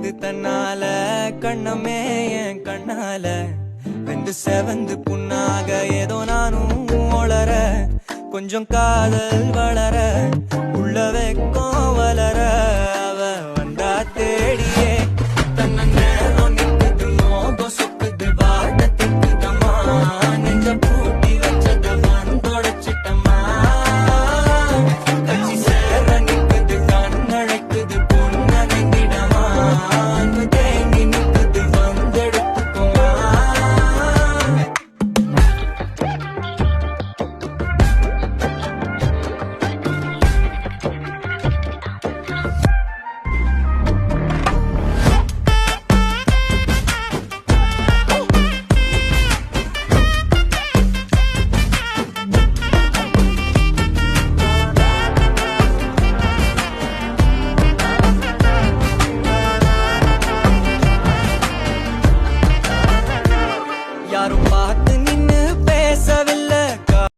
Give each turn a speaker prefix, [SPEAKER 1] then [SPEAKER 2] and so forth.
[SPEAKER 1] வந்து தன்னால கண்ணமே என் கண்ணால வெந்து செவந்து புண்ணாக ஏதோ நானும் ஒளர கொஞ்சம் காதல் வளர உள்ள வெக்கம் வளர